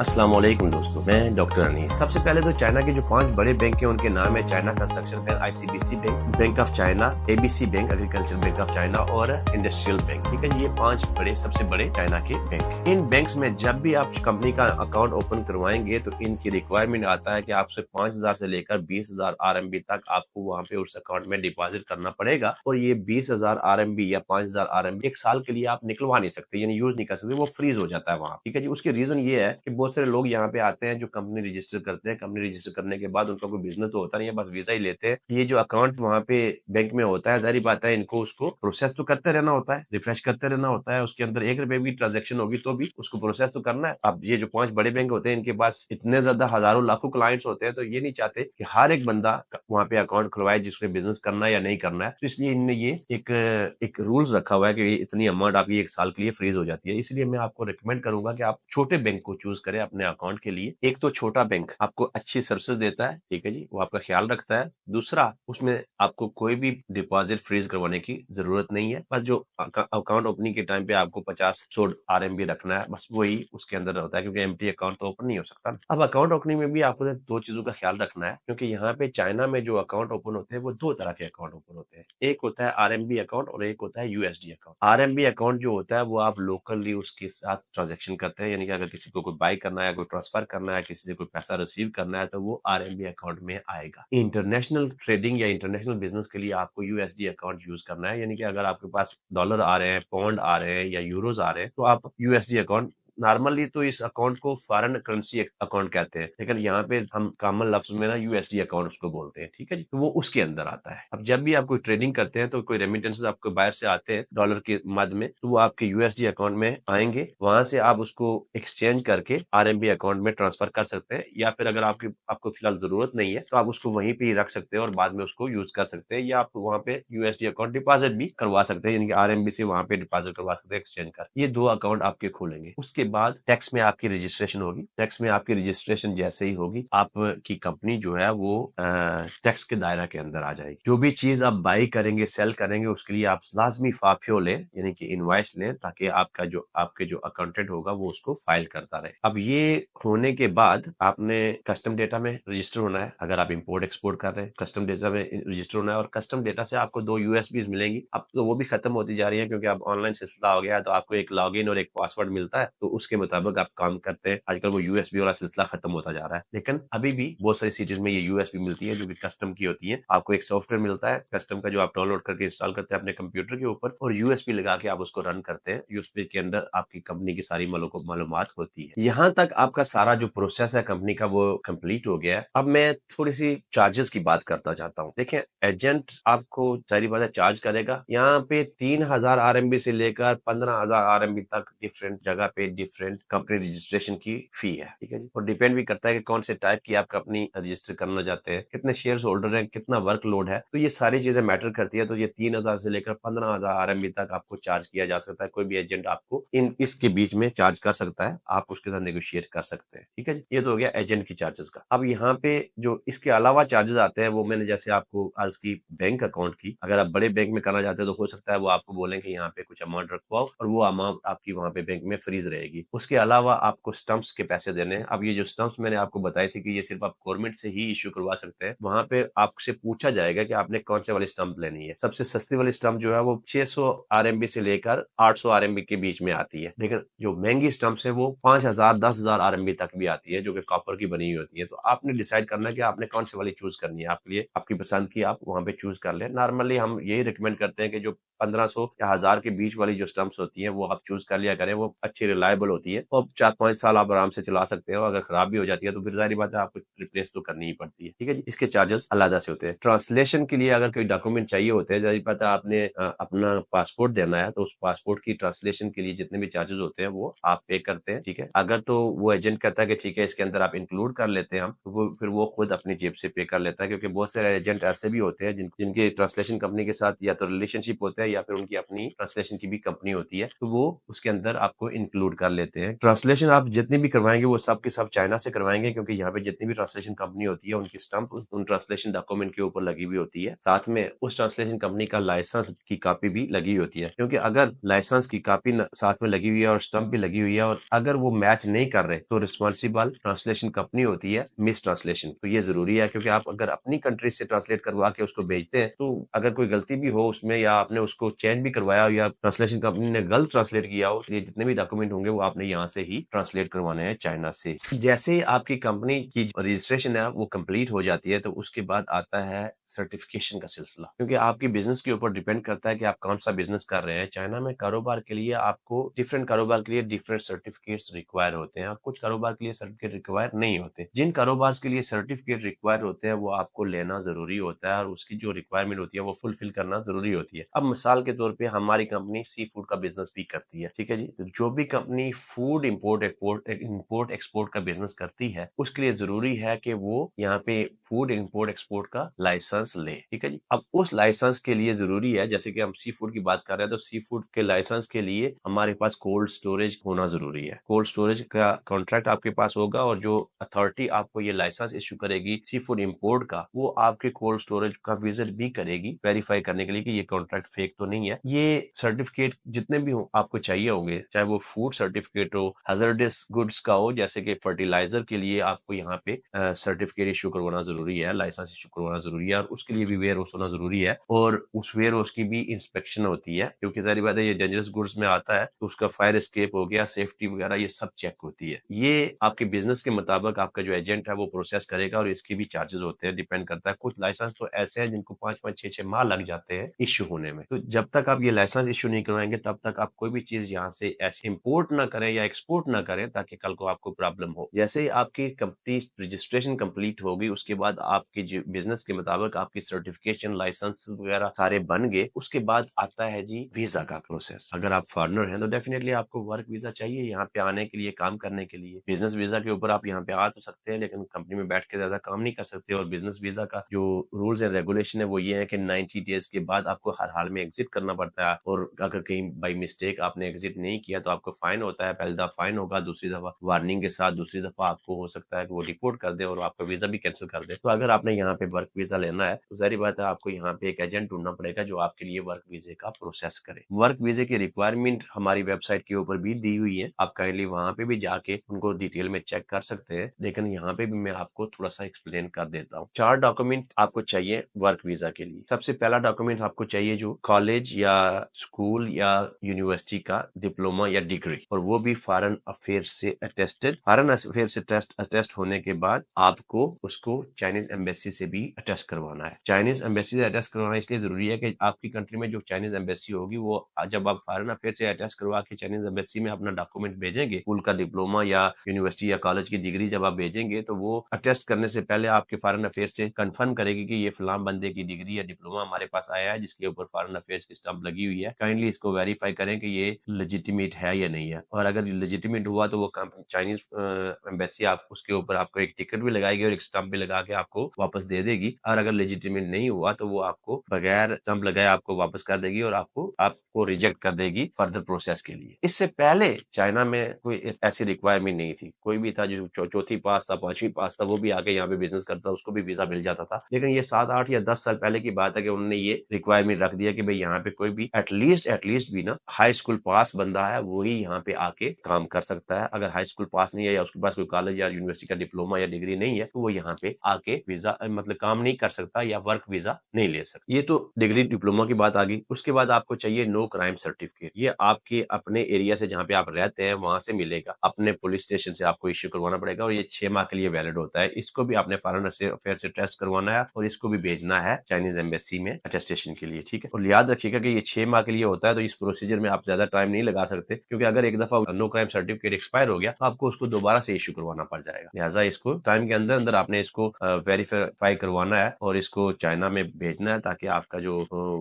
अस्सलाम वालेकुम दोस्तों, मैं डॉक्टर अनीस। सबसे पहले तो चाइना के जो 5 बड़े बैंक हैं उनके नाम है China construction bank, ICBC bank, bank of China, ABC bank, agriculture bank of China और इंडस्ट्रियल बैंक। ठीक है, ये 5 बड़े सबसे बड़े चाइना के बैंक। इन बैंक्स में जब भी आप कंपनी का अकाउंट ओपन करवाएंगे तो इनकी रिक्वायरमेंट आता है कि आपसे 5,000 से लेकर 20,000 आरएमबी तक आपको वहां पे उस अकाउंट में डिपॉजिट करना पड़ेगा। और ये 20,000 आरएमबी या 5,000 आरएमबी 1 साल के लिए आप निकलवा नहीं सकते, यानी यूज नहीं कर सकते, वो फ्रीज हो जाता है वहां। ठीक है जी, उसकी रीजन ये है कि बहुत सारे लोग यहाँ पे आते हैं जो कंपनी रजिस्टर करते हैं। कंपनी रजिस्टर करने के बाद उनका कोई बिजनेस तो होता नहीं है, बस वीजा ही लेते हैं। ये जो अकाउंट वहाँ पे बैंक में होता है, जाहिर बात है इनको उसको प्रोसेस तो करते रहना होता है, रिफ्रेश करते रहना होता है। उसके अंदर 1 रुपए की ट्रांजेक्शन होगी तो भी उसको प्रोसेस तो करना है। अब ये जो 5 बड़े बैंक होते हैं इनके पास इतने ज्यादा हजारों लाखों क्लाइंट्स होते हैं, तो ये नहीं चाहते कि हर एक बंदा वहाँ पे अकाउंट खुलवाए जिसने बिजनेस करना है या नहीं करना है। तो इसलिए इनने ये एक रूल्स रखा हुआ है कि इतनी अमाउंट आपकी 1 साल के लिए फ्रीज हो जाती है। इसलिए मैं आपको रिकमेंड करूंगा कि आप छोटे बैंक को चूज करें अपने अकाउंट के लिए। एक तो छोटा बैंक आपको अच्छी सर्विसेज देता है, ठीक है जी, वो आपका ख्याल रखता है। दूसरा, उसमें आपको कोई भी डिपॉजिट फ्रीज करवाने की जरूरत नहीं है। बस जो अकाउंट ओपनिंग के टाइम पे आपको 50-100 आरएमबी रखना है, बस वही उसके अंदर होता है, क्योंकि एम्प्टी अकाउंट तो ओपन नहीं हो सकता। अब अकाउंट ओपनिंग में भी आपको 2 चीजों का ख्याल रखना है, क्योंकि यहाँ पे चाइना में जो अकाउंट ओपन होते हैं वो 2 तरह के अकाउंट ओपन होते हैं। एक होता है आरएमबी अकाउंट और एक होता है यूएसडी अकाउंट। आरएमबी अकाउंट जो होता है वो आप लोकली उसके साथ ट्रांजेक्शन करते हैं, यानी कि अगर किसी को कोई बाय करना है, कोई ट्रांसफर करना है, किसी से कोई पैसा रिसीव करना है तो वो आरएमबी अकाउंट में आएगा। इंटरनेशनल ट्रेडिंग या इंटरनेशनल बिजनेस के लिए आपको यूएसडी अकाउंट यूज करना है, यानी कि अगर आपके पास डॉलर आ रहे हैं, पाउंड आ रहे हैं या यूरोज आ रहे हैं तो आप यूएसडी अकाउंट, नॉर्मली तो इस अकाउंट को फॉरेन करेंसी अकाउंट कहते हैं, लेकिन यहाँ पे हम कॉमन लफ्ज में ना यूएसडी अकाउंट उसको बोलते हैं। ठीक है जी, तो वो उसके अंदर आता है। अब जब भी आप कोई ट्रेडिंग करते हैं तो कोई रेमिटेंसेस आपको बाहर से आते हैं डॉलर के मद में, तो वो आपके यूएसडी अकाउंट में आएंगे। वहां से आप उसको एक्सचेंज करके आरएमबी अकाउंट में ट्रांसफर कर सकते हैं, या फिर अगर आपको फिलहाल जरूरत नहीं है तो आप उसको वहीं पे ही रख सकते हैं और बाद में उसको यूज कर सकते हैं, या आप वहां पे यूएसडी अकाउंट डिपॉजिट भी करवा सकते हैं, यानी कि आरएमबी से वहां पे डिपॉजिट करवा सकते हैं एक्सचेंज कर। ये 2 अकाउंट आपके खोलेंगे। उसके बाद टैक्स में आपकी रजिस्ट्रेशन होगी। टैक्स में आपकी रजिस्ट्रेशन जैसे ही होगी, आपकी कंपनी जो है वो टैक्स के दायरा के अंदर आ जाएगी। जो भी चीज आप बाई करेंगे, सेल करेंगे, उसके लिए आप लाजमी फाफियो लें, यानी कि इनवॉइस लें, ताकि आपके जो अकाउंटेंट होगा वो उसको फाइल करता रहे। अब ये होने के बाद आपने कस्टम डेटा में रजिस्टर होना है। अगर आप इंपोर्ट एक्सपोर्ट कर रहे हैं, कस्टम डेटा में रजिस्टर होना है। और कस्टम डेटा से आपको 2 यूएसबी मिलेंगी। अब तो वो भी खत्म होती जा रही है, क्योंकि अब ऑनलाइन सिलसिला हो गया है, तो आपको एक लॉगिन और एक पासवर्ड मिलता है, तो उसके मुताबिक आप काम करते हैं। आजकल वो यूएसबी वाला सिलसिला खत्म होता जा रहा है, लेकिन अभी भी बहुत सारी सिटीज में ये यूएसबी मिलती है जो कि कस्टम की होती है। आपको एक सॉफ्टवेयर मिलता है कस्टम का, जो आप डाउनलोड करके इंस्टॉल करते हैं अपने कंप्यूटर के ऊपर, और यूएसबी लगा के आप उसको रन करते हैं। यूएसबी के अंदर आपकी कंपनी की सारी मालूमात होती है। यहाँ तक आपका सारा जो प्रोसेस है कंपनी का वो कंप्लीट हो गया है। अब मैं थोड़ी सी चार्जेस की बात करना चाहता हूँ। देखें, एजेंट आपको सारी बातें चार्ज करेगा। यहाँ पे 3,000 आरएमबी से लेकर 15,000 आरएमबी तक डिफरेंट जगह पे डिफरेंट कंपनी रजिस्ट्रेशन की फी है। ठीक है जी, और डिपेंड भी करता है कि कौन से टाइप की आप कंपनी रजिस्टर करना चाहते हैं, कितने शेयर होल्डर हैं, कितना वर्कलोड है, तो ये सारी चीजें मैटर करती है। तो ये 3,000 से लेकर 15,000 आरएमबी तक आपको चार्ज किया जा सकता है। कोई भी एजेंट आपको इसके बीच में चार्ज कर सकता है, आप उसके साथ नेगोशिएट कर सकते हैं। ठीक है जी, ये तो हो गया एजेंट की चार्जेस का। अब यहाँ पे जो इसके अलावा चार्जेस आते हैं वो मैंने जैसे आपको आज की बैंक अकाउंट की, अगर आप बड़े बैंक में करना चाहते हैं तो हो सकता है वो आपको बोलें कि यहाँ पे कुछ अमाउंट रखवाओ, और वो अमाउंट आपकी वहां पे बैंक में फ्रीज रहेगी। उसके अलावा आपको स्टम्प्स के पैसे देने हैं। अब ये जो स्टम्प्स मैंने आपको बताई थी कि ये सिर्फ आप गवर्नमेंट से ही इश्यू करवा सकते हैं, वहां पे आपसे पूछा जाएगा कि आपने कौन से वाली स्टम्प लेनी है। सबसे सस्ती वाली स्टम्प जो है वो 600 आरएमबी से लेकर 800 आरएमबी के बीच में आती है, लेकिन जो महंगी स्टम्प्स है वो 5,000 10,000 आरएमबी तक भी आती है, जो कि कॉपर की बनी हुई होती है। तो आपने डिसाइड करना है कि आपने कौन सी वाली चूज करनी है। आपके लिए आपकी पसंद की आप वहां पे चूज कर ले। नॉर्मली हम यही रिकमेंड करते हैं कि जो 1500 या 1000 के बीच वाली जो स्टम्प्स होती हैं वो आप चूज कर लिया करें। वो अच्छी रिलायबल होती है और 4-5 साल आप आराम से चला सकते हो। अगर खराब भी हो जाती है तो फिर जाहिर बात है आपको रिप्लेस तो करनी ही पड़ती है। ठीक है जी, इसके चार्जेस अलग से होते हैं। ट्रांसलेशन के लिए अगर कोई डॉक्यूमेंट चाहिए होते हैं, जाहिर बात है आपने अपना पासपोर्ट देना है, तो उस पासपोर्ट की ट्रांसलेशन के लिए जितने भी चार्जेस होते हैं वो आप पे करते हैं। ठीक है, अगर तो वो एजेंट कहता है कि ठीक है इसके अंदर आप इंक्लूड कर लेते हैं हम, तो फिर वो खुद अपनी जेब से पे कर लेता है, क्योंकि बहुत सारे एजेंट ऐसे भी होते हैं जिनके ट्रांसलेशन कंपनी के साथ या तो रिलेशनशिप होता है या फिर उनकी अपनी ट्रांसलेशन की भी कंपनी होती है, तो वो उसके अंदर आपको इंक्लूड कर कर लेते हैं। ट्रांसलेशन आप जितनी भी करवाएंगे वो सब के सब चाइना से करवाएंगे, क्योंकि यहाँ पे जितनी भी ट्रांसलेशन कंपनी होती है उनकी स्टंप उन ट्रांसलेशन डॉक्यूमेंट के ऊपर लगी हुई होती है, साथ में उस ट्रांसलेशन कंपनी का लाइसेंस की कॉपी भी लगी होती है। क्योंकि अगर लाइसेंस की कॉपी साथ में लगी हुई है और स्टंप भी लगी हुई है और अगर वो मैच नहीं कर रहे तो रिस्पॉन्सिबल ट्रांसलेशन कंपनी होती है मिस ट्रांसलेशन। तो ये जरूरी है, क्योंकि आप अगर अपनी कंट्री से ट्रांसलेट करवा के उसको भेजते हैं तो अगर कोई गलती भी हो उसमें या आपने उसको चेंज भी करवाया हो या ट्रांसलेशन कंपनी ने गलत ट्रांसलेट किया हो, ये जितने भी डॉक्यूमेंट होंगे वो आपने यहाँ से ही ट्रांसलेट करवाने हैं चाइना से। जैसे ही आपकी कंपनी की रजिस्ट्रेशन है वो कंप्लीट हो जाती है तो उसके बाद आता है सर्टिफिकेशन का सिलसिला, क्योंकि आपकी बिजनेस के ऊपर डिपेंड करता है कि आप कौन सा बिजनेस कर रहे हैं। चाइना में कारोबार के लिए आपको डिफरेंट कारोबार के लिए डिफरेंट सर्टिफिकेट्स रिक्वायर होते हैं और कुछ कारोबार के लिए सर्टिफिकेट रिक्वायर नहीं होते। जिन कारोबार के लिए सर्टिफिकेट रिक्वायर होते हैं वो आपको लेना जरूरी होता है और उसकी जो रिक्वायरमेंट होती है वो फुलफिल करना जरूरी होती है। अब मिसाल के तौर पे हमारी कंपनी सी फूड का बिजनेस भी करती है, ठीक है जी। तो जो भी कंपनी फूड इंपोर्ट एक्सपोर्ट का बिजनेस करती है उसके लिए जरूरी है कि वो यहाँ पे फूड इंपोर्ट एक्सपोर्ट का लाइसेंस ले, ठीक है जी। अब उस लाइसेंस के लिए जरूरी है, जैसे कि हम सी फूड की बात कर रहे हैं तो सी फूड के लाइसेंस के लिए हमारे पास कोल्ड स्टोरेज होना जरूरी है। कोल्ड स्टोरेज का कॉन्ट्रैक्ट आपके पास होगा और जो अथॉरिटी आपको ये लाइसेंस इश्यू करेगी सी फूड इंपोर्ट का, वो आपके कोल्ड स्टोरेज का विजिट भी करेगी वेरीफाई करने के लिए कि ये कॉन्ट्रैक्ट फेक तो नहीं है। ये सर्टिफिकेट जितने भी हो आपको चाहिए होंगे, चाहे वो फूड सर्टिफिकेट हो, हैजर्डस गुड्स का हो, जैसे कि फर्टिलाइजर के लिए आपको यहाँ पे सर्टिफिकेट इशू करवाना जरूरी है, लाइसेंस इशू करवाना जरूरी है और उसके लिए भी वेयर हाउस होना जरूरी है और उस वेयर हाउस की भी इंस्पेक्शन होती है, क्योंकि सारी बात है ये डेंजरस गुड्स में आता है तो उसका फायर एस्केप हो गया, सेफ्टी वगैरह ये सब चेक होती है। ये आपके बिजनेस के मुताबिक आपका जो एजेंट है वो प्रोसेस करेगा और इसके भी चार्जेस होते हैं, डिपेंड करता है। कुछ लाइसेंस तो ऐसे हैं जिनको 5-5 6-6 माह लग जाते हैं इश्यू होने में। तो जब तक आप ये लाइसेंस इशू नहीं करवाएंगे तब तक आप कोई भी चीज यहाँ से ऐसे इंपोर्ट ना करें या एक्सपोर्ट ना करें ताकि कल को आपको प्रॉब्लम हो। जैसे ही आपकी कंपनी रजिस्ट्रेशन कंप्लीट होगी उसके बाद आपके बिजनेस के मुताबिक आपकी सर्टिफिकेशन लाइसेंस वगैरह सारे बन गए, उसके बाद आता है जी वीजा का प्रोसेस। अगर आप फॉरेनर हैं तो डेफिनेटली आपको वर्क वीजा चाहिए यहाँ पे आने के लिए, काम करने के लिए। बिजनेस वीजा के ऊपर आप यहाँ पे आ तो सकते हैं लेकिन कंपनी में बैठ के ज्यादा काम नहीं कर सकते और बिजनेस वीजा का जो रूल्स एंड रेगुलेशन है वो ये है कि 90 डेज के बाद आपको हर हाल में एग्जिट करना पड़ता है और अगर कहीं बाई मिस्टेक आपने एग्जिट नहीं किया तो आपको फाइन होता है। पहली दफा फाइन होगा, दूसरी दफा वार्निंग के साथ, दूसरी दफा आपको हो सकता है कि वो रिपोर्ट कर दे और आपका वीजा भी कैंसिल कर दे। तो अगर आपने यहाँ पे वर्क वीजा लेना है तो जाहिर बात है आपको यहाँ पे एक एजेंट ढूंढना पड़ेगा जो आपके लिए वर्क वीजे का प्रोसेस करे। वर्क वीजे की रिक्वायरमेंट हमारी वेबसाइट के ऊपर भी दी हुई है, आप काइंडली वहां पे भी जाके उनको डिटेल में चेक कर सकते हैं, लेकिन यहाँ पे भी मैं आपको थोड़ा सा एक्सप्लेन कर देता हूँ। 4 डॉक्यूमेंट आपको चाहिए वर्क वीजा के लिए। सबसे पहला डॉक्यूमेंट आपको चाहिए जो कॉलेज या स्कूल या यूनिवर्सिटी का डिप्लोमा या डिग्री, और वो भी फॉरेन अफेयर्स से अटेस्टेड। फॉरेन अफेयर से अटेस्ट होने के बाद आपको उसको चाइनीज एम्बेसी से भी अटेस्ट करवाना है। चाइनीज एम्बेसी से अटेस्ट करवाना इसलिए जरूरी है कि आपकी कंट्री में जो चाइनीज एम्बेसी होगी वो जब आप फॉरेन अफेयर से अटेस्ट करवा के चाइनीज एम्बेसी में अपना डॉक्यूमेंट भेजेंगे, स्कूल का डिप्लोमा या यूनिवर्सिटी या कॉलेज की डिग्री जब आप भेजेंगे तो वो अटेस्ट करने से पहले आपके फॉरेन अफेयर से कंफर्म करेगी कि ये फलां बंदे की डिग्री या डिप्लोमा हमारे पास आया है जिसके ऊपर फॉरेन अफेयर्स की स्टंप लगी हुई है। काइंडली इसको वेरीफाई करें कि ये लेजिटिमेट है या नहीं है, और अगर लेजिटिमेट हुआ तो वो चाइनीज एम्बेसी आप उसके ऊपर आपको एक टिकट भी लगाएगी और एक स्टंप भी लगा के आपको वापस दे देगी। और अगर लेजिटिमेट नहीं हुआ तो वो आपको बगैर स्टंप लगाए आपको वापस कर देगी और आपको रिजेक्ट कर देगी फर्दर प्रोसेस के लिए। इससे पहले चाइना में कोई ऐसी रिक्वायरमेंट नहीं थी। कोई भी था जो चौथी पास था, 5वीं पास था, वो भी आके यहाँ पे बिजनेस करता, उसको भी वीजा मिल जाता था। लेकिन ये 7-8 या 10 साल पहले की बात है कि उन्होंने ये रिक्वायरमेंट रख दिया कि भाई यहाँ पे कोई भी एटलीस्ट भी ना हाई स्कूल पास बंदा है वही यहाँ पे आके काम कर सकता है। अगर हाई स्कूल पास नहीं है या उसके पास कोई कॉलेज या यूनिवर्सिटी का डिप्लोमा या डिग्री नहीं है तो वो यहाँ पे आके वीजा मतलब काम नहीं कर सकता या वर्क वीजा नहीं ले सकता। ये तो डिग्री डिप्लोमा की बात आ गई। उसके बाद आपको चाहिए नो क्राइम सर्टिफिकेट। ये आपके अपने एरिया से जहाँ पे आप रहते हैं वहां से मिलेगा, अपने पुलिस स्टेशन से आपको इश्यू करवाना पड़ेगा और ये 6 माह के लिए वैलिड होता है। इसको भी आपने फॉरेन अफेयर से टेस्ट करवाना है और इसको भी भेजना है चाइनीज एम्बेसी में अटेस्टेशन के लिए, ठीक है। और याद रखिएगा कि ये 6 माह के लिए होता है तो इस प्रोसीजर में आप ज्यादा टाइम नहीं लगा सकते, क्योंकि अगर एक दफा नो क्राइम सर्टिफिकेट एक्सपायर हो गया तो आपको उसको दोबारा से इश्यू करवाना पड़ जाएगा। लिहाजा इसको टाइम के अंदर अंदर आपने इसको वेरीफाई करवाना है और इसको चाइना में भेजना है ताकि आपका जो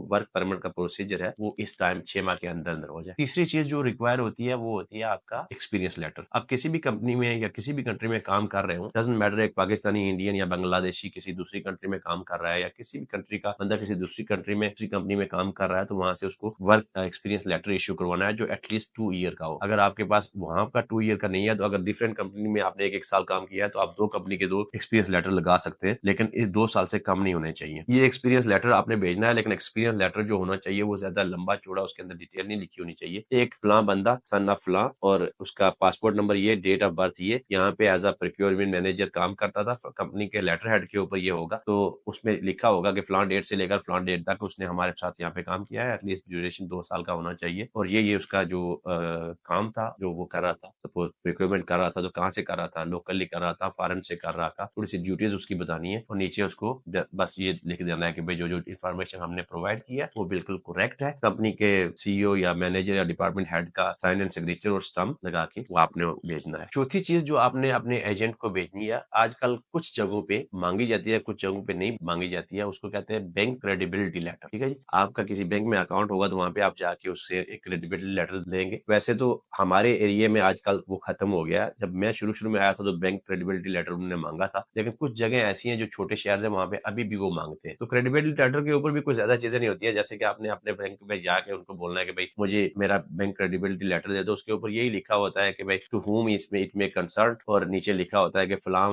वर्क परमिट का प्रोसीजर है वो इस टाइम 6 माह के अंदर अंदर हो जाए। तीसरी चीज जो रिक्वायर होती है वो होती है आपका एक्सपीरियंस लेटर। आप किसी भी कंपनी में या किसी भी कंट्री में काम कर रहे हो, डजंट मैटर एक पाकिस्तानी, इंडियन या बांग्लादेशी किसी दूसरी कंट्री में काम कर रहा है या किसी भी कंट्री का बंदा किसी दूसरी कंट्री में दूसरी कंपनी में काम कर रहा है तो वहां से उसको वर्क एक्सपीरियंस लेटर इश्यू करवाना है जो एटलीस्ट 2 ईयर का हो। अगर अगर आपके पास वहां का 2 ईयर का नहीं है, तो अगर डिफरेंट कंपनी में आपने 1 साल काम किया है, तो आप 2 कंपनी के 2 एक्सपीरियंस लेटर लगा सकते हैं, लेकिन इस 2 साल से कम नहीं होने चाहिए। ये एक्सपीरियंस लेटर आपने भेजना है, लेकिन एक्सपीरियंस लेटर जो होना चाहिए वो ज्यादा लंबा चौड़ा, उसके अंदर डिटेल नहीं लिखी होनी चाहिए। एक फलां बंदा सन ऑफ फलां और उसका पासपोर्ट नंबर ये, डेट ऑफ बर्थ ये, यहाँ पे एज अ प्रोक्योरमेंट मैनेजर काम करता था, कंपनी के लेटर हेड के ऊपर ये होगा, तो उसमें लिखा होगा कि फलां डेट से लेकर फलां डेट तक उसने हमारे साथ यहाँ पे काम किया है, एटलीस्ट ड्यूरेशन 2 साल का होना चाहिए, और ये उसका जो काम था जो वो कर रहा था, सपोज रिक्वायरमेंट कर रहा था तो कहाँ से कर रहा था, लोकली कर रहा था, फॉरेन से कर रहा था, थोड़ी सी ड्यूटीज उसकी बतानी है, और नीचे उसको बस ये लिख देना है कि भाई जो जो इन्फॉर्मेशन हमने प्रोवाइड किया वो बिल्कुल करेक्ट है। कंपनी के सीईओ या मैनेजर या डिपार्टमेंट हेड का साइन एंड सिग्नेचर और स्टम्प लगा के वो आपने भेजना है। चौथी चीज जो आपने अपने एजेंट को भेजनी है, आजकल कुछ जगहों पे मांगी जाती है, कुछ जगहों पे नहीं मांगी जाती है, उसको कहते हैं बैंक क्रेडिबिलिटी लेटर। ठीक है जी, आपका किसी बैंक में अकाउंट होगा तो वहां पे आप जाके उससे एक क्रेडिबिलिटी लेटर लेंगे। वैसे तो हमारे एरिया में आजकल वो खत्म हो गया, जब मैं शुरू शुरू में आया था तो बैंक क्रेडिबिलिटी लेटर उन्होंने मांगा था, लेकिन कुछ जगह ऐसी हैं जो छोटे शहर है वहां पे अभी भी वो मांगते हैं। तो क्रेडिबिलिटी लेटर के ऊपर भी कोई ज्यादा चीजें नहीं होती है, जैसे कि आपने अपने बैंक में जाके उनको बोलना है कि भाई मुझे मेरा बैंक क्रेडिबिलिटी लेटर दे दो, उसके ऊपर यही लिखा होता है कि भाई टू हुम इसमें इट में कंसर्न, और नीचे लिखा होता है कि फलां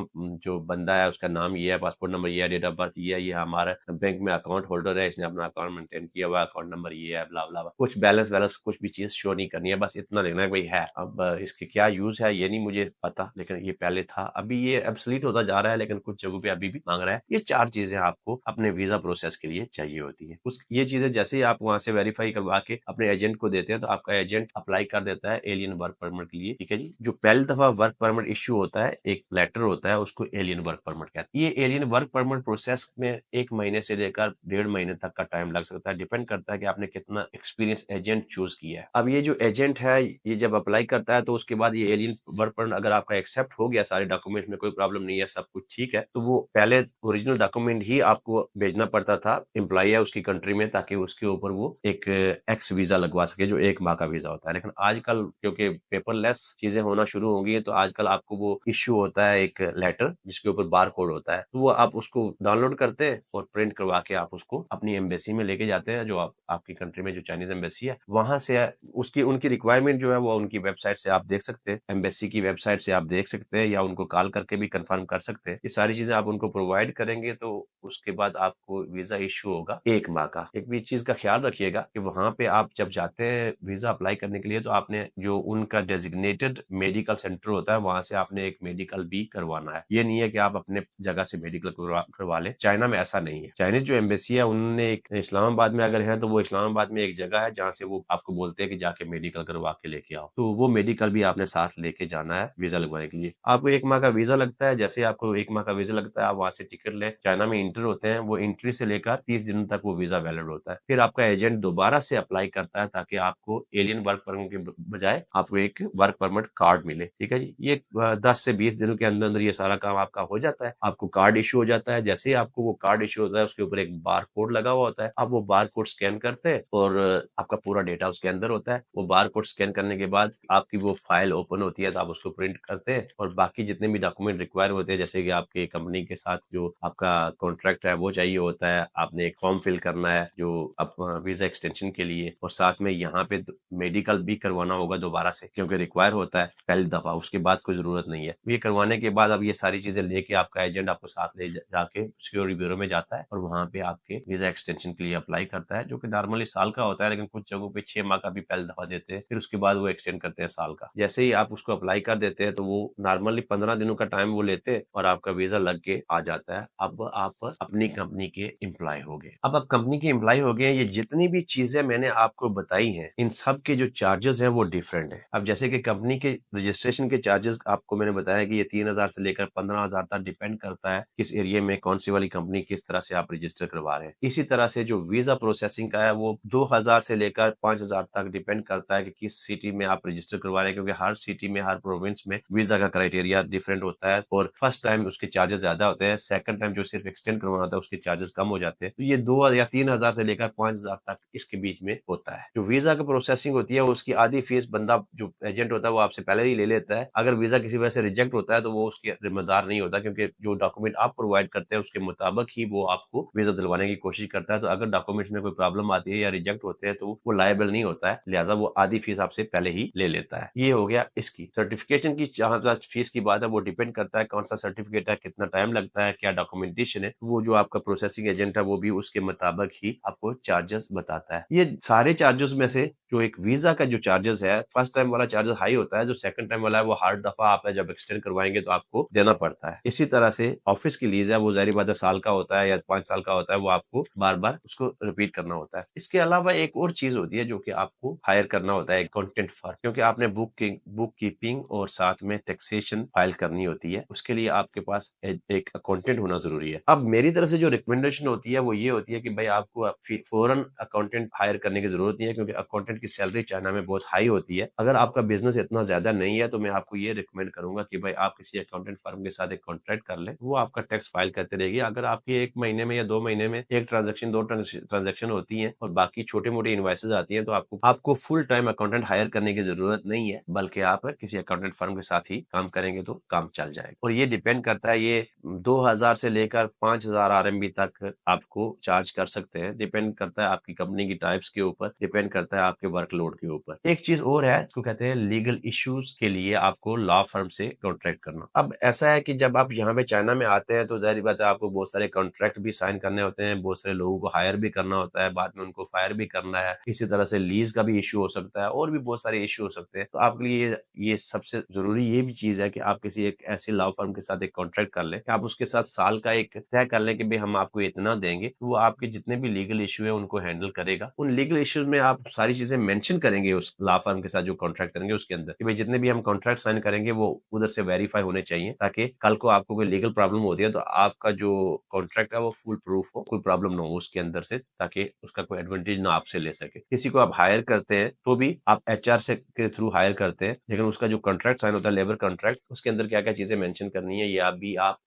जो बंदा है उसका नाम ये है, पासपोर्ट नंबर ये है, डेट ऑफ बर्थ ये है, ये हमारा बैंक में अकाउंट होल्डर है, इसने अपना अकाउंट मेंटेन किया हुआ, अकाउंट नंबर ये है, ब्ला ब्ला। कुछ बैलेंस वैलेंस कुछ भी चीज शो नहीं करनी है, बस इतना लिखना है भाई है। अब इसके क्या यूज है ये नहीं मुझे पता, लेकिन ये पहले था, अभी ये एब्सोल्यूट होता जा रहा है, लेकिन कुछ जगहों पे अभी भी मांग रहा है। ये 4 चीजें आपको अपने वीजा प्रोसेस के लिए चाहिए होती है। ये चीजें जैसे ही आप वहां से वेरीफाई करवा के अपने एजेंट को देते हैं, तो आपका एजेंट अप्लाई कर देता है एलियन वर्क परमिट के लिए। ठीक है जी, जो पहली दफा वर्क परमिट इश्यू होता है, एक लेटर होता है, उसको एलियन वर्क परमिट कहते हैं। ये एलियन वर्क परमिट प्रोसेस में 1 महीने से लेकर 1.5 महीने तक का टाइम लग सकता है, डिपेंड करता है कि आपने कितना एक्सपीरियंस एजेंट चूज किया है। अब ये जो एजेंट है ये जब अप्लाई करता है, तो उसके बाद ये एलियन वर्क परमिट अगर आपका एक्सेप्ट हो गया, सारे डॉक्यूमेंट में कोई प्रॉब्लम नहीं है, सब कुछ ठीक है, तो वो पहले ओरिजिनल डॉक्यूमेंट ही आपको भेजना पड़ता था एम्प्लॉय है उसकी कंट्री में, ताकि उसके ऊपर वो एक एक्स वीजा लगवा सके जो 1 माह का वीजा होता है। लेकिन आजकल क्योंकि पेपरलेस चीजें होना शुरू हो गई है, तो आजकल आपको वो इश्यू होता है एक लेटर जिसके ऊपर बार कोड होता है, तो वो आप उसको डाउनलोड करते हैं और प्रिंट करवा के आप उसको अपनी एम्बेसी में लेके जाते हैं, जो आपकी कंट्री में जो चाइनीज एम्बेसी है वहां से उसकी उनकी रिक्वायरमेंट जो है वो उनकी वेबसाइट से आप देख सकते हैं, एम्बेसी की वेबसाइट से आप देख सकते हैं, या उनको कॉल करके भी कंफर्म कर सकते हैं। ये सारी चीजें आप उनको प्रोवाइड करेंगे तो उसके बाद आपको वीजा इश्यू होगा 1 माह का। एक भी चीज का ख्याल रखिएगा कि वहां पे आप जब जाते हैं वीजा अप्लाई करने के लिए, तो आपने जो उनका डेजिग्नेटेड मेडिकल सेंटर होता है वहां से आपने एक मेडिकल भी करवाना है। ये नहीं है कि आप अपने जगह से मेडिकल करवा लें, चाइना में ऐसा नहीं है। चाइनीज जो एम्बेसी है उन्होंने एक इस्लामाबाद में अगर है तो वो इस्लामाबाद में एक जगह है जहाँ से वो आपको बोलते हैं कि जाके मेडिकल करवा के लेके आओ, तो वो मेडिकल भी आपने साथ लेके जाना है वीजा लगवाने के लिए। आपको 1 माह का वीजा लगता है, जैसे आपको 1 माह का वीजा लगता है आप वहां से टिकट ले, चाइना में इंटर होते हैं, वो एंट्री से लेकर 30 दिनों तक वो वीजा वैलिड होता है। फिर आपका एजेंट दोबारा से अप्लाई करता है ताकि आपको एलियन वर्क परमिट के बजाय आपको एक वर्क परमिट कार्ड मिले। ठीक है जी, ये 10 से 20 दिनों के अंदर अंदर ये सारा काम आपका हो जाता है, आपको कार्ड इशू हो जाता है। जैसे ही आपको वो कार्ड इशू होता है उसके ऊपर एक बार कोड लगा हुआ होता है, आप वो बार कोड स्कैन करते हैं और आपका पूरा डेटा उसके अंदर होता है। वो बार कोड स्कैन करने के बाद आपकी वो फाइल ओपन होती है, तो आप उसको प्रिंट करते हैं और बाकी जितने भी डॉक्यूमेंट रिक्वायर होते हैं, जैसे कि आपके कंपनी के साथ जो आपका कॉन्ट्रैक्ट है वो चाहिए होता है, आपने एक फॉर्म फिल करना है जो वीजा एक्सटेंशन के लिए, और साथ में यहाँ पे मेडिकल भी करवाना होगा दोबारा से क्योंकि रिक्वायर होता है पहली दफा, उसके बाद कोई जरूरत नहीं है। ये करवाने के बाद अब ये सारी चीजें लेके आपका एजेंट आपको साथ ले जाके सिक्योरिटी ब्यूरो में जाता है और वहां पे आपके वीजा एक्सटेंशन के लिए अप्लाई करता है, जो कि नॉर्मली साल का होता है, लेकिन कुछ जगहों पे 6 माह का भी पहले दफा देते हैं, फिर उसके बाद वो एक्सटेंड करते हैं साल का। जैसे ही आप उसको अप्लाई कर देते हैं तो वो नॉर्मली 15 दिनों का टाइम वो लेते हैं और आपका वीजा लग के आ जाता है। अब आप अपनी कंपनी के एम्प्लॉय हो गए। अब आप कंपनी के एम्प्लॉय हो गए, ये जितनी भी चीजें मैंने आपको बताई हैं इन सब के जो चार्जेस हैं वो डिफरेंट है। अब जैसे कि कंपनी के रजिस्ट्रेशन के चार्जेस आपको मैंने बताया कि ये 3,000 से लेकर 15,000 तक डिपेंड करता है किस एरिया में कौन सी वाली कंपनी किस तरह से आप रजिस्टर करवा रहे हैं। इसी तरह से जो वीजा प्रोसेसिंग का है वो 2,000 से लेकर 5,000 तक डिपेंड करता है कि किस सिटी में आप रजिस्टर करवा रहे हैं, क्योंकि हर सिटी में हर प्रोविंस में वीजा का क्राइटेरिया डिफरेंट होता है और फर्स्ट टाइम उसके चार्जेस ज्यादा होते हैं, सेकंड टाइम जो सिर्फ एक्सटेंड एक्सटेंड करवाना होता है उसके चार्जेस कम हो जाते हैं। तो ये 2 या 3,000 से लेकर 5,000 तक इसके बीच में होता है। जो वीजा की प्रोसेसिंग होती है उसकी आधी फीस बंदा जो एजेंट होता है वो आपसे पहले ही ले लेता है। अगर वीजा किसी वजह से रिजेक्ट होता है तो वो उसके जिम्मेदार नहीं होता, क्योंकि जो डॉक्यूमेंट आप प्रोवाइड करते हैं उसके मुताबिक ही वो आपको वीजा दिलवाने की कोशिश करता है। तो अगर डॉक्यूमेंट्स में कोई प्रॉब्लम आती है या रिजेक्ट होते हैं तो वो लायबल नहीं होता है, लिहाजा वो आधी फीस आपसे पहले ही ले लेता है। ये हो गया इसकी सर्टिफिकेशन की। जहां तक फीस की बात है वो डिपेंड करता है कौन सा सर्टिफिकेट है, कितना टाइम लगता है, क्या डॉक्यूमेंटेशन है। वो जो आपका प्रोसेसिंग एजेंट है वो भी उसके मुताबिक ही आपको चार्जेस बताता है। ये सारे चार्जेस में से जो एक वीजा का जो चार्जेस है, फर्स्ट टाइम वाला चार्जेस हाई होता है, जो सेकंड टाइम वाला है वो हर दफा आप जब एक्सटेंड करवाएंगे तो आपको देना पड़ता है। इसी तरह से ऑफिस की लीज है वो जाहिर बात है साल का होता है या 5 साल का होता है, वो आपको बार बार उसको रिपीट करना होता है। इसके अलावा एक और चीज होती है जो कि आपको हायर करना होता है, अकाउंटेंट फर्म, क्योंकि आपने बुक कीपिंग और साथ में टैक्सेशन फाइल करनी होती है। उसके लिए आपके पास एक अकाउंटेंट होना जरूरी है। अब मेरी तरफ से जो रिकमेंडेशन होती है वो ये होती है कि भाई आपको फौरन अकाउंटेंट हायर करने की जरूरत नहीं है, क्योंकि अकाउंटेंट की सैलरी चाइना में बहुत हाई होती है। अगर आपका बिजनेस इतना ज्यादा नहीं है तो मैं आपको ये रिकमेंड करूंगा कि भाई आप किसी अकाउंटेंट फर्म के साथ एक कॉन्ट्रैक्ट कर लें, वो आपका टैक्स फाइल करते रहेगी। अगर आपकी 1 महीने में या 2 महीने में एक ट्रांजेक्शन 2 ट्रांजेक्शन होती है और बाकी छोटे मोटे इन्वाइसेज आती है तो आपको फुल टाइम अकाउंटेंट हायर करने की जरूरत नहीं है, बल्कि आप किसी अकाउंटेंट फर्म के साथ ही काम करेंगे तो काम चल जाएगा। और ये डिपेंड करता है, ये 2,000 से लेकर 5,000 RMB तक आपको चार्ज कर सकते हैं। डिपेंड करता है आपकी कंपनी की टाइप्स के ऊपर, डिपेंड करता है आपके वर्कलोड के ऊपर। एक चीज और है, इसको कहते हैं लीगल इश्यूज के लिए आपको लॉ फर्म से कॉन्ट्रैक्ट करना। अब ऐसा है कि जब आप यहाँ पे चाइना में आते हैं तो जाहिर बात है आपको बहुत सारे कॉन्ट्रैक्ट भी साइन करने होते हैं, बहुत सारे लोगों को हायर भी करना होता है, बाद में उनको फायर भी करना है। इसी तरह से लीज का भी इशू हो सकता है और भी बहुत सारे इशू हो सकते हैं। तो आपके लिए ये सबसे जरूरी ये भी चीज है कि आप किसी एक ऐसी लॉ फर्म के साथ एक कॉन्ट्रैक्ट कर लें, आप उसके साथ साल का एक तय कर लें कि भाई हम आपको इतना देंगे, तो वो आपके जितने भी लीगल इशू है उनको हैंडल करेगा। उन लीगल इश्यूज में आप सारी चीजें मेंशन करेंगे उस लॉ फर्म के साथ जो कॉन्ट्रैक्ट करेंगे उसके अंदर, कि भाई जितने भी हम कॉन्ट्रैक्ट साइन करेंगे वो उधर से वेरीफाई होने चाहिए, ताकि कल को आपको कोई लीगल प्रॉब्लम होती है तो आपका जो कॉन्ट्रैक्ट है वो फुल प्रूफ हो, कोई प्रॉब्लम ना हो उसके अंदर से, ताकि उसका कोई एडवांटेज ना आपसे ले सके। किसी को आप हायर करते हैं तो भी आप HR से के थ्रू हायर करते हैं, लेकिन उसका जो कॉन्ट्रैक्ट साइन होता है लेबर कॉन्ट्रैक्ट, उसके अंदर क्या क्या चीजें मेंशन करनी है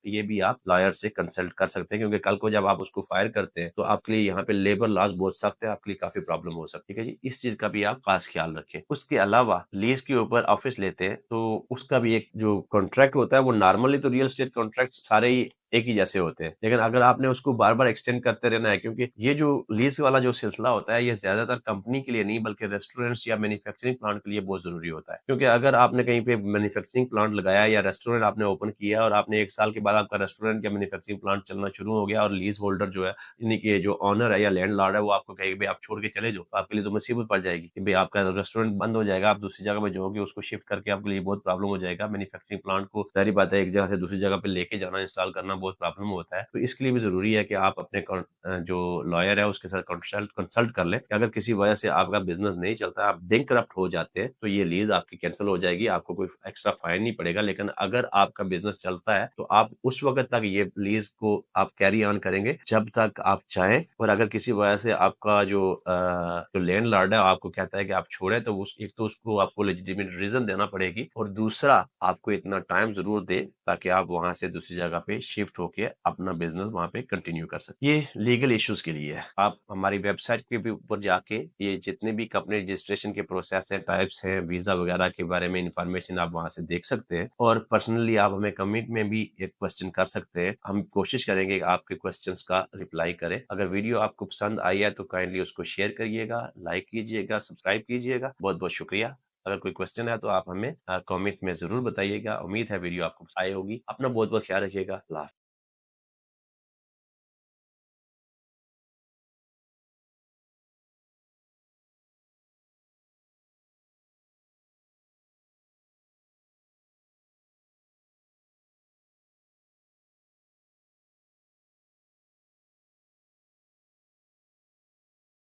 ये भी आप लॉयर से कंसल्ट कर सकते हैं, क्योंकि कल को जब आप उसको फायर करते हैं तो आपके लिए यहाँ पे लेबर लॉस बहुत सख्त है, आपके लिए काफी प्रॉब्लम हो सकती है जी। इस चीज का भी आप खास ख्याल रखें। उसके अलावा लीज के ऊपर ऑफिस लेते हैं तो उसका भी एक जो कॉन्ट्रैक्ट होता है वो नॉर्मली तो रियल एस्टेट कॉन्ट्रैक्ट सारे ही एक ही जैसे होते हैं, लेकिन अगर आपने उसको बार बार एक्सटेंड करते रहना है, क्योंकि ये जो लीज वाला जो सिलसिला होता है ये ज्यादातर कंपनी के लिए नहीं बल्कि रेस्टोरेंट्स या मैन्युफैक्चरिंग प्लांट के लिए बहुत जरूरी होता है। क्योंकि अगर आपने कहीं पे मैन्युफैक्चरिंग प्लांट लगाया या रेस्टोरेंट आपने ओपन किया और आपने 1 साल के बाद आपका रेस्टोरेंट या मैन्युफैक्चरिंग प्लांट चलना शुरू हो गया और लीज होल्डर जो है, यानी कि जो ऑनर है या लैंडलॉर्ड है, वो आपको कहेगा भाई आप छोड़ के चले जाओ, आपके लिए तो मुसीबत पड़ जाएगी कि भाई आपका रेस्टोरेंट बंद हो जाएगा, आप दूसरी जगह पे जाओगे, उसको शिफ्ट करके आपके लिए बहुत प्रॉब्लम हो जाएगा। मैन्युफैक्चरिंग प्लांट को जाहिर बात है एक जगह से दूसरी जगह पे लेके जाना, इंस्टॉल करना बहुत प्रॉब्लम होता है। तो इसके लिए भी जरूरी है कि आप अपने जो लॉयर है उसके साथ कंसल्ट कर लें कि अगर किसी वजह से आपका बिजनेस नहीं चलता, आप बैंकरप्ट हो जाते हैं, तो ये लीज आपकी कैंसिल हो जाएगी, आपको कोई एक्स्ट्रा फाइन नहीं पड़ेगा। लेकिन अगर आपका बिजनेस चलता है तो आप उस वक्त तक ये लीज को आप कैरी ऑन करेंगे जब तक आप चाहें। और अगर किसी वजह से आपका जो लैंडलॉर्ड है आपको कहता है कि आप छोड़े, तो एक तो उसको आपको लेजिटिमेट रीजन देना पड़ेगी, और दूसरा आपको इतना टाइम जरूर दे ताकि आप वहां से दूसरी जगह पे शिफ्ट होके अपना बिजनेस वहां पे कंटिन्यू कर सकते। ये लीगल इश्यूज के लिए है। आप हमारी वेबसाइट के भी ऊपर जाके ये जितने भी कंपनी रजिस्ट्रेशन के प्रोसेस है, टाइप्स हैं, वीजा वगैरह के बारे में इंफॉर्मेशन आप वहां से देख सकते हैं। और पर्सनली आप हमें कमेंट में भी एक क्वेश्चन कर सकते हैं, हम कोशिश करेंगे कि आपके क्वेश्चंस का रिप्लाई करें। अगर वीडियो आपको पसंद आई है तो काइंडली उसको शेयर करिएगा, लाइक कीजिएगा, सब्सक्राइब कीजिएगा। बहुत बहुत शुक्रिया। अगर कोई क्वेश्चन है तो आप हमें कमेंट में जरूर बताइएगा। उम्मीद है वीडियो आपको पसंद आई होगी। अपना बहुत बहुत ख्याल रखिएगा।